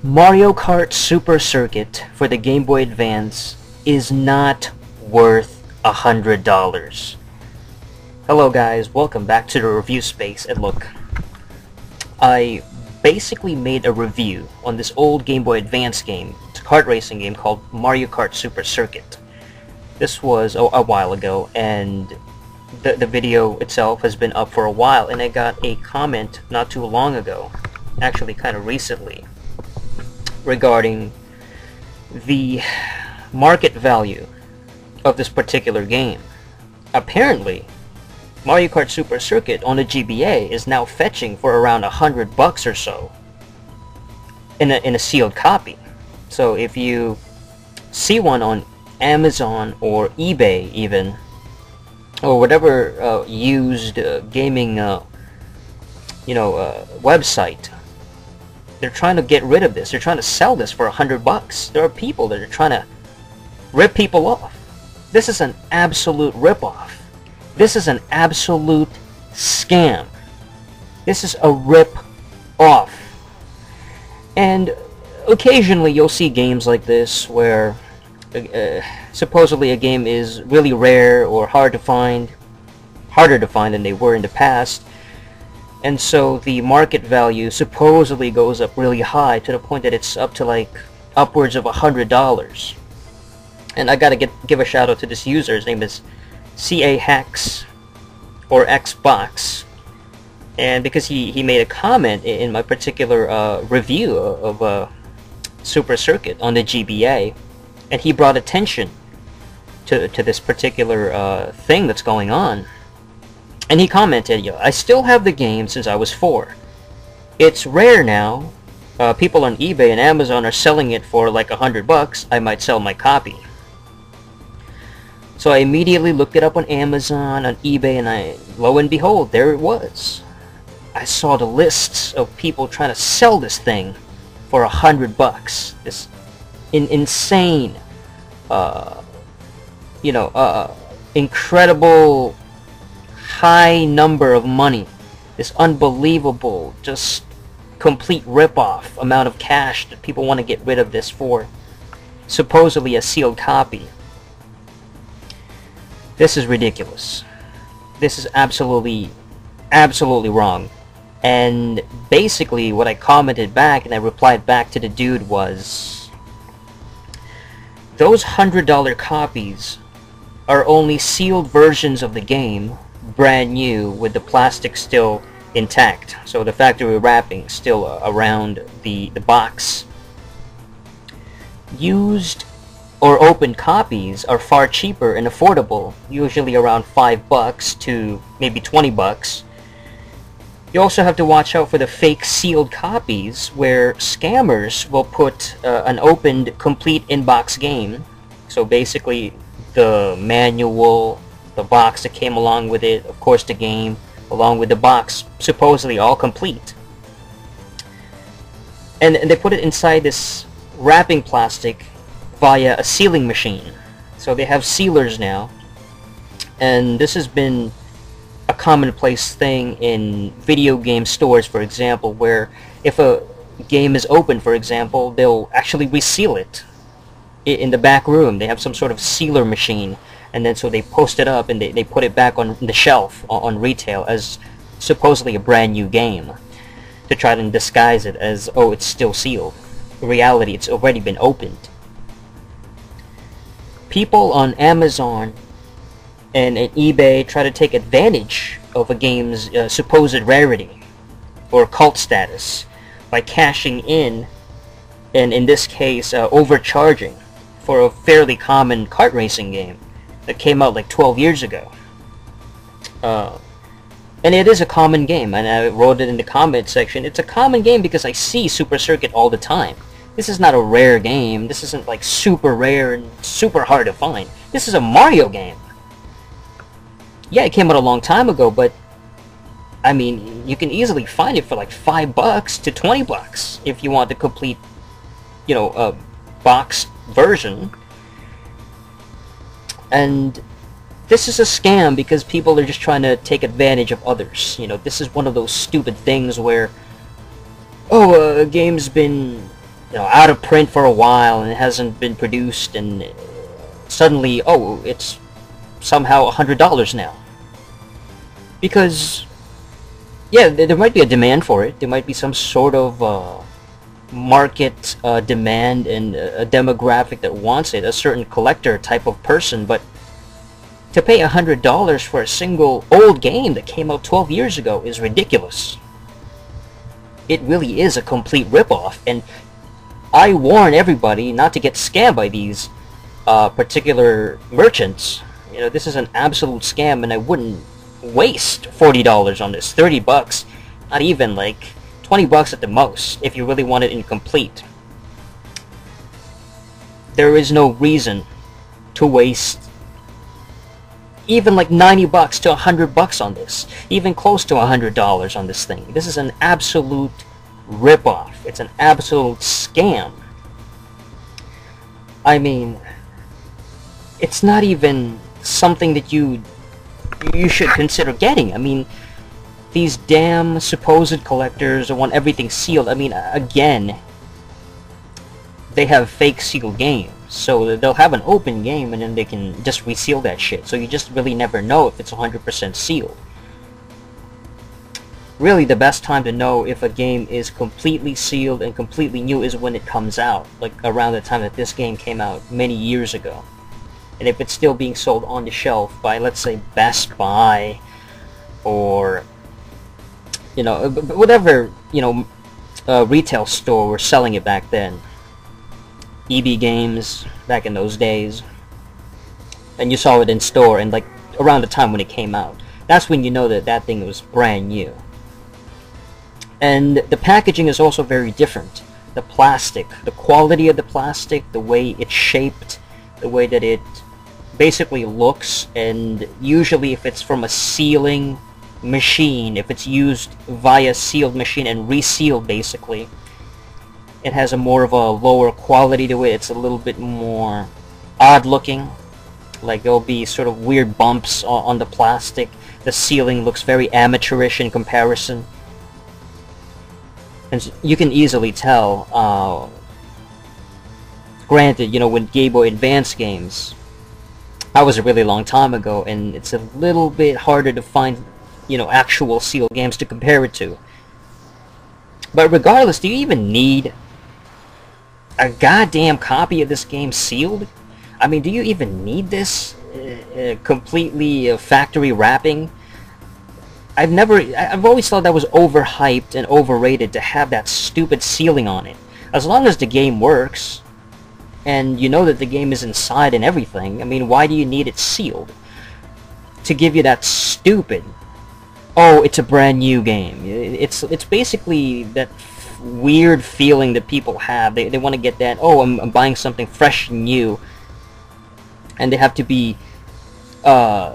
Mario Kart Super Circuit for the Game Boy Advance is not worth $100. Hello guys, welcome back to the review space, and look, I basically made a review on this old Game Boy Advance game. It's a kart racing game called Mario Kart Super Circuit. This was a while ago, and the video itself has been up for a while, and I got a comment not too long ago, actually kind of recently, regarding the market value of this particular game. Apparently, Mario Kart Super Circuit on the GBA is now fetching for around $100 or so in a sealed copy. So if you see one on Amazon or eBay even, or whatever used gaming website, they're trying to get rid of this. They're trying to sell this for $100. There are people that are trying to rip people off. This is an absolute rip-off. This is an absolute scam. This is a rip-off. And occasionally you'll see games like this where supposedly a game is really rare or harder to find than they were in the past. And so the market value supposedly goes up really high to the point that it's up to like upwards of $100. And I gotta give a shout out to this user. His name is CA or Xbox, and because he made a comment in my particular review of Super Circuit on the GBA, and he brought attention to this particular thing that's going on. And he commented, "Yo, I still have the game since I was 4. It's rare now. People on eBay and Amazon are selling it for like $100. I might sell my copy." So I immediately looked it up on Amazon, on eBay, and lo and behold, there it was. I saw the lists of people trying to sell this thing for $100. This insane, incredible high number of money. This unbelievable, just complete rip-off amount of cash that people want to get rid of this for. Supposedly a sealed copy. This is ridiculous. This is absolutely wrong. And basically what I commented back and I replied back to the dude was, those $100 copies are only sealed versions of the game, brand new, with the plastic still intact. So the factory wrapping still around the box. Used or open copies are far cheaper and affordable, usually around $5 to maybe $20. You also have to watch out for the fake sealed copies where scammers will put an opened complete in-box game. So basically the manual, the box that came along with it, of course the game, along with the box, supposedly all complete. And they put it inside this wrapping plastic via a sealing machine. So they have sealers now, and this has been a commonplace thing in video game stores, for example, where if a game is open, for example, they'll actually reseal it in the back room. They have some sort of sealer machine, and then so they post it up and they put it back on the shelf on retail as supposedly a brand new game, to try to disguise it as, oh, it's still sealed. In reality, it's already been opened. People on Amazon and eBay try to take advantage of a game's supposed rarity or cult status by cashing in, and in this case overcharging for a fairly common kart racing game that came out like 12 years ago. And it is a common game, and I wrote it in the comment section. It's a common game because I see Super Circuit all the time. This is not a rare game. This isn't like super rare and super hard to find. This is a Mario game. Yeah, it came out a long time ago, but I mean, you can easily find it for like $5 to $20 if you want the complete, a boxed version. And this is a scam because people are just trying to take advantage of others. This is one of those stupid things where, oh, a game's been out of print for a while and it hasn't been produced, and suddenly, oh, it's somehow $100 now. Because, yeah, there might be a demand for it. There might be some sort of market demand and a demographic that wants it, a certain collector type of person, but to pay $100 for a single old game that came out 12 years ago is ridiculous. It really is a complete ripoff, and I warn everybody not to get scammed by these particular merchants. This is an absolute scam, and I wouldn't waste $40 on this. $30, not even, like $20 at the most, if you really want it incomplete. There is no reason to waste even like $90 to $100 on this, even close to $100 on this thing. This is an absolute ripoff. It's an absolute scam. I mean, it's not even something that you should consider getting. I mean, these damn supposed collectors want everything sealed. I mean, again, they have fake sealed games. So they'll have an open game and then they can just reseal that shit. So you just really never know if it's 100% sealed. Really, the best time to know if a game is completely sealed and completely new is when it comes out. Like around the time that this game came out many years ago. And if it's still being sold on the shelf by, let's say, Best Buy or, whatever, retail store were selling it back then. EB Games back in those days, and you saw it in store, and like around the time when it came out, that's when you know that that thing was brand new. And the packaging is also very different. The plastic, the quality of the plastic, the way it's shaped, the way that it basically looks, and usually if it's from a sealing machine, if it's used via sealed machine and resealed basically, it has a more of a lower quality to it. It's a little bit more odd looking. Like there'll be sort of weird bumps on the plastic. The sealing looks very amateurish in comparison. And you can easily tell, granted, when Game Boy Advance games, that was a really long time ago, and it's a little bit harder to find, actual sealed games to compare it to. But regardless, do you even need a goddamn copy of this game sealed? I mean, do you even need this completely factory wrapping? I've always thought that was overhyped and overrated to have that stupid sealing on it. As long as the game works, and you know that the game is inside and everything, I mean, why do you need it sealed? To give you that stupid, oh, it's a brand new game. It's basically that weird feeling that people have. They want to get that, oh, I'm buying something fresh and new, and they have to be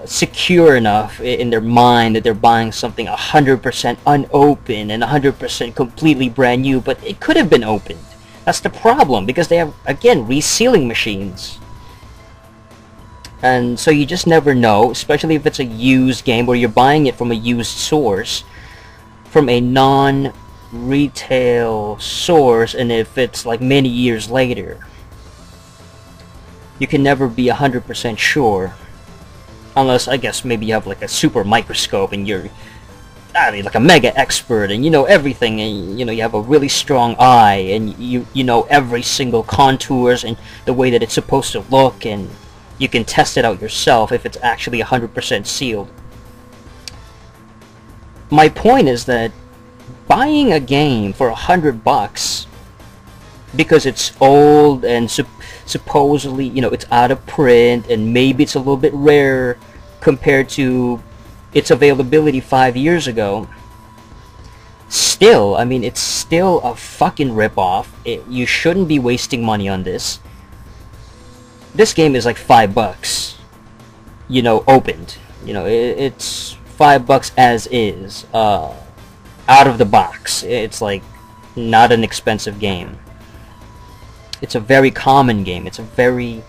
secure enough in their mind that they're buying something 100% unopened and 100% completely brand new, but it could have been opened. That's the problem, because they have, again, resealing machines. And so you just never know, especially if it's a used game where you're buying it from a used source, from a non-retail source, and if it's like many years later. You can never be 100% sure. Unless, I guess, maybe you have like a super microscope and you're, I mean, like a mega expert and you know everything, and you have a really strong eye and you know every single contours and the way that it's supposed to look, and you can test it out yourself if it's actually 100% sealed. My point is that buying a game for $100 because it's old and supposedly, it's out of print and maybe it's a little bit rare compared to its availability 5 years ago, still, I mean, it's still a fucking ripoff. You shouldn't be wasting money on this. This game is like $5, opened. It's $5 as is, out of the box. It's like not an expensive game. It's a very common game. It's a very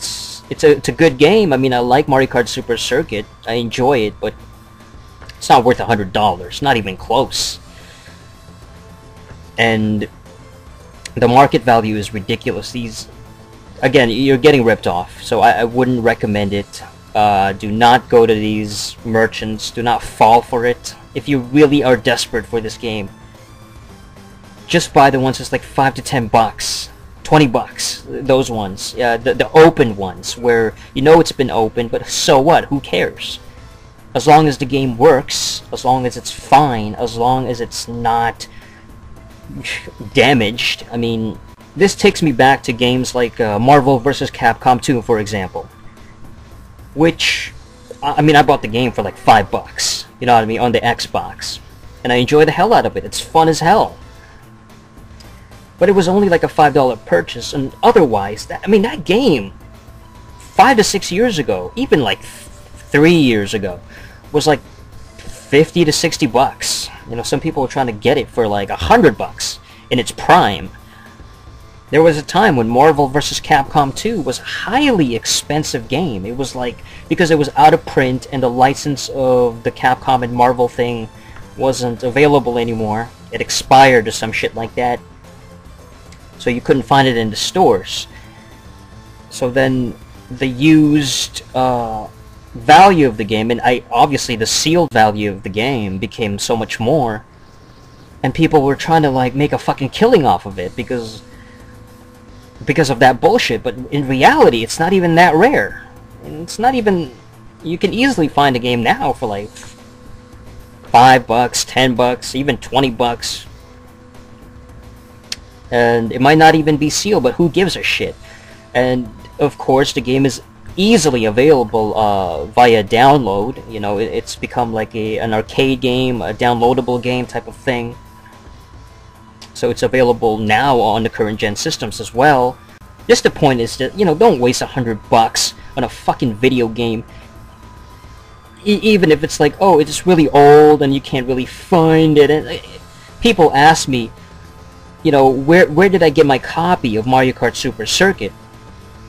it's a good game. I mean, I like Mario Kart Super Circuit. I enjoy it, but it's not worth $100. Not even close. and the market value is ridiculous. These, again, you're getting ripped off, so I wouldn't recommend it. Do not go to these merchants. Do not fall for it. If you really are desperate for this game, just buy the ones that's like $5 to $10, $20. Those ones, the open ones, where you know it's been opened, but so what? Who cares? As long as the game works, as long as it's fine, as long as it's not damaged. I mean, this takes me back to games like Marvel vs. Capcom 2, for example. Which, I mean, I bought the game for like $5, you know what I mean, on the Xbox. And I enjoy the hell out of it. It's fun as hell. But it was only like a $5 purchase, and otherwise, that game, 5 to 6 years ago, even like 3 years ago, was like $50 to $60. You know, some people were trying to get it for like $100 in its prime. There was a time when Marvel vs. Capcom 2 was a highly expensive game. It was like, because it was out of print and the license of the Capcom and Marvel thing wasn't available anymore. It expired or some shit like that. So you couldn't find it in the stores. So then the used value of the game, and obviously the sealed value of the game, became so much more. And people were trying to like make a fucking killing off of it because of that bullshit. But in reality, it's not even that rare. It's not even... You can easily find a game now for like $5, $10, even $20. And it might not even be sealed, but who gives a shit? And of course, the game is easily available via download. You know, it's become like an arcade game, a downloadable game type of thing. So it's available now on the current gen systems as well. Just the point is that, you know, don't waste $100 on a fucking video game. Even if it's like, oh, it's really old and you can't really find it. And people ask me, you know, where did I get my copy of Mario Kart Super Circuit?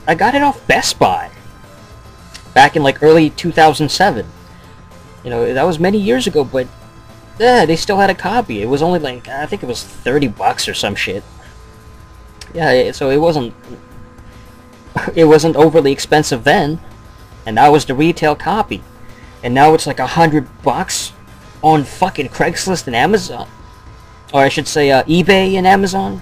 I got it off Best Buy back in like early 2007. You know, that was many years ago, but yeah, they still had a copy. It was only like, I think it was $30 or some shit. Yeah, so it wasn't overly expensive then, and that was the retail copy. And now it's like $100 on fucking Craigslist and Amazon. Or I should say eBay and Amazon.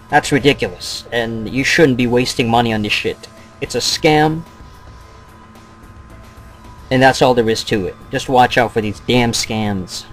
That's ridiculous, and you shouldn't be wasting money on this shit. It's a scam, and that's all there is to it. Just watch out for these damn scams.